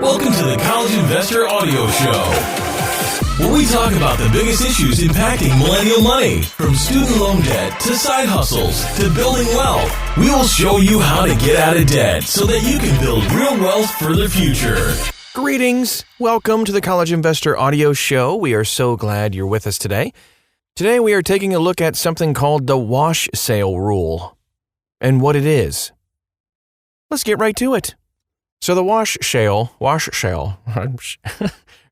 Welcome to the College Investor Audio Show, where we talk about the biggest issues impacting millennial money, from student loan debt to side hustles to building wealth. We will show you how to get out of debt so that you can build real wealth for the future. Greetings. Welcome to the College Investor Audio Show. We are so glad you're with us today. Today we are taking a look at something called the wash sale rule and what it is. Let's get right to it. So the wash sale,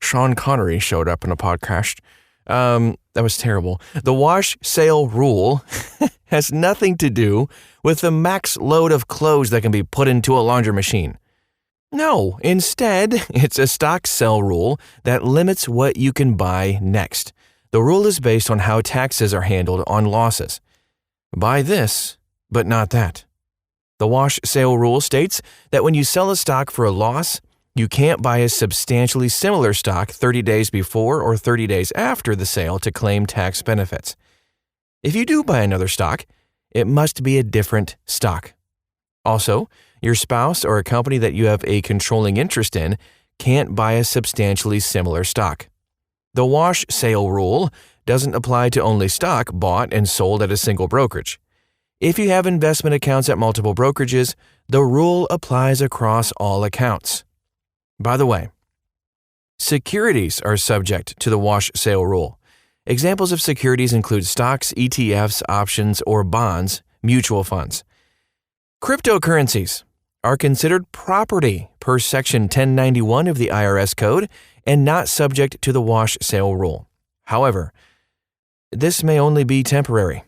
Sean Connery showed up in a podcast. That was terrible. The wash sale rule has nothing to do with the max load of clothes that can be put into a laundry machine. No, instead, it's a stock sell rule that limits what you can buy next. The rule is based on how taxes are handled on losses. Buy this, but not that. The wash sale rule states that when you sell a stock for a loss, you can't buy a substantially similar stock 30 days before or 30 days after the sale to claim tax benefits. If you do buy another stock, it must be a different stock. Also, your spouse or a company that you have a controlling interest in can't buy a substantially similar stock. The wash sale rule doesn't apply to only stock bought and sold at a single brokerage. If you have investment accounts at multiple brokerages, the rule applies across all accounts. By the way, securities are subject to the wash sale rule. Examples of securities include stocks, ETFs, options, or bonds, mutual funds. Cryptocurrencies are considered property per Section 1091 of the IRS Code and not subject to the wash sale rule. However, this may only be temporary.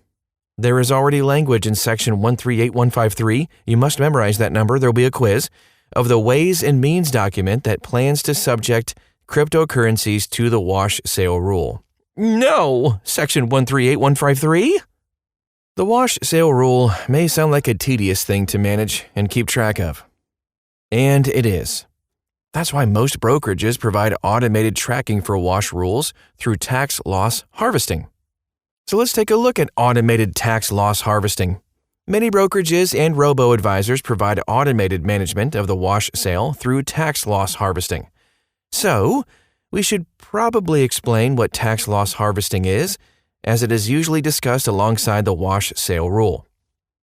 There is already language in Section 138153, you must memorize that number, there will be a quiz, of the Ways and Means document that plans to subject cryptocurrencies to the wash sale rule. No! Section 138153? The wash sale rule may sound like a tedious thing to manage and keep track of. And it is. That's why most brokerages provide automated tracking for wash rules through tax loss harvesting. So let's take a look at automated tax loss harvesting. Many brokerages and robo-advisors provide automated management of the wash sale through tax loss harvesting. So, we should probably explain what tax loss harvesting is, as it is usually discussed alongside the wash sale rule.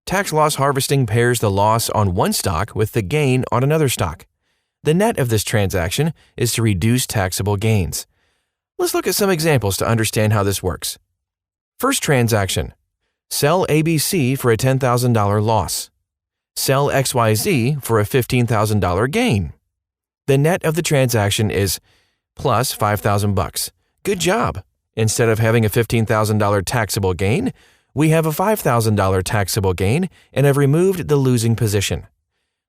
Tax loss harvesting pairs the loss on one stock with the gain on another stock. The net of this transaction is to reduce taxable gains. Let's look at some examples to understand how this works. First transaction. Sell ABC for a $10,000 loss. Sell XYZ for a $15,000 gain. The net of the transaction is plus $5,000. Good job. Instead of having a $15,000 taxable gain, we have a $5,000 taxable gain and have removed the losing position.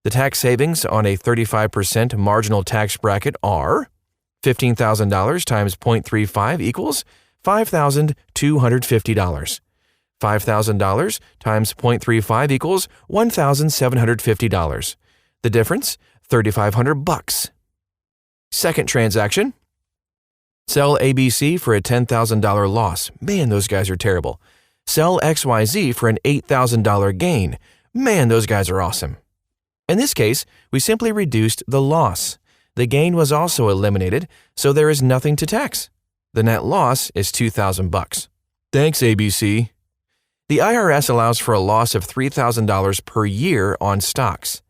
The tax savings on a 35% marginal tax bracket are $15,000 times 0.35 equals $5,250. $5,000 times 0.35 equals $1,750. The difference, $3,500. Second transaction. Sell ABC for a $10,000 loss. Man, those guys are terrible. Sell XYZ for an $8,000 gain. Man, those guys are awesome. In this case, we simply reduced the loss. The gain was also eliminated, so there is nothing to tax. The net loss is $2,000. Thanks, ABC. The IRS allows for a loss of $3,000 per year on stocks.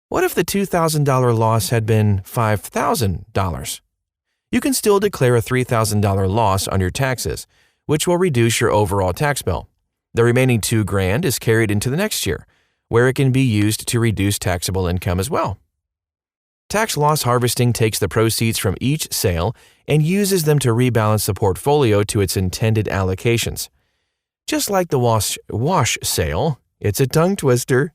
What if the $2,000 loss had been $5,000? You can still declare a $3,000 loss on your taxes, which will reduce your overall tax bill. The remaining $2,000 is carried into the next year, where it can be used to reduce taxable income as well. Tax loss harvesting takes the proceeds from each sale and uses them to rebalance the portfolio to its intended allocations. Just like the wash sale, it's a tongue twister.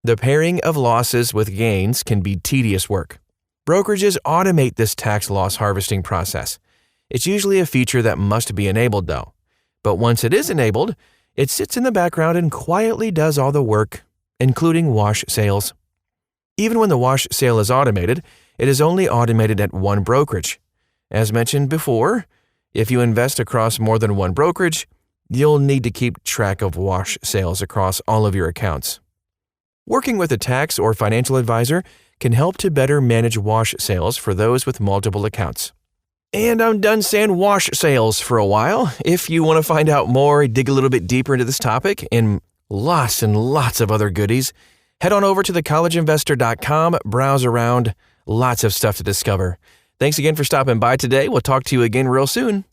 The pairing of losses with gains can be tedious work. Brokerages automate this tax loss harvesting process. It's usually a feature that must be enabled, though. But once it is enabled, it sits in the background and quietly does all the work, including wash sales. Even when the wash sale is automated, it is only automated at one brokerage. As mentioned before, if you invest across more than one brokerage, you'll need to keep track of wash sales across all of your accounts. Working with a tax or financial advisor can help to better manage wash sales for those with multiple accounts. And I'm done saying wash sales for a while. If you want to find out more, dig a little bit deeper into this topic and lots of other goodies, head on over to thecollegeinvestor.com, browse around, lots of stuff to discover. Thanks again for stopping by today. We'll talk to you again real soon.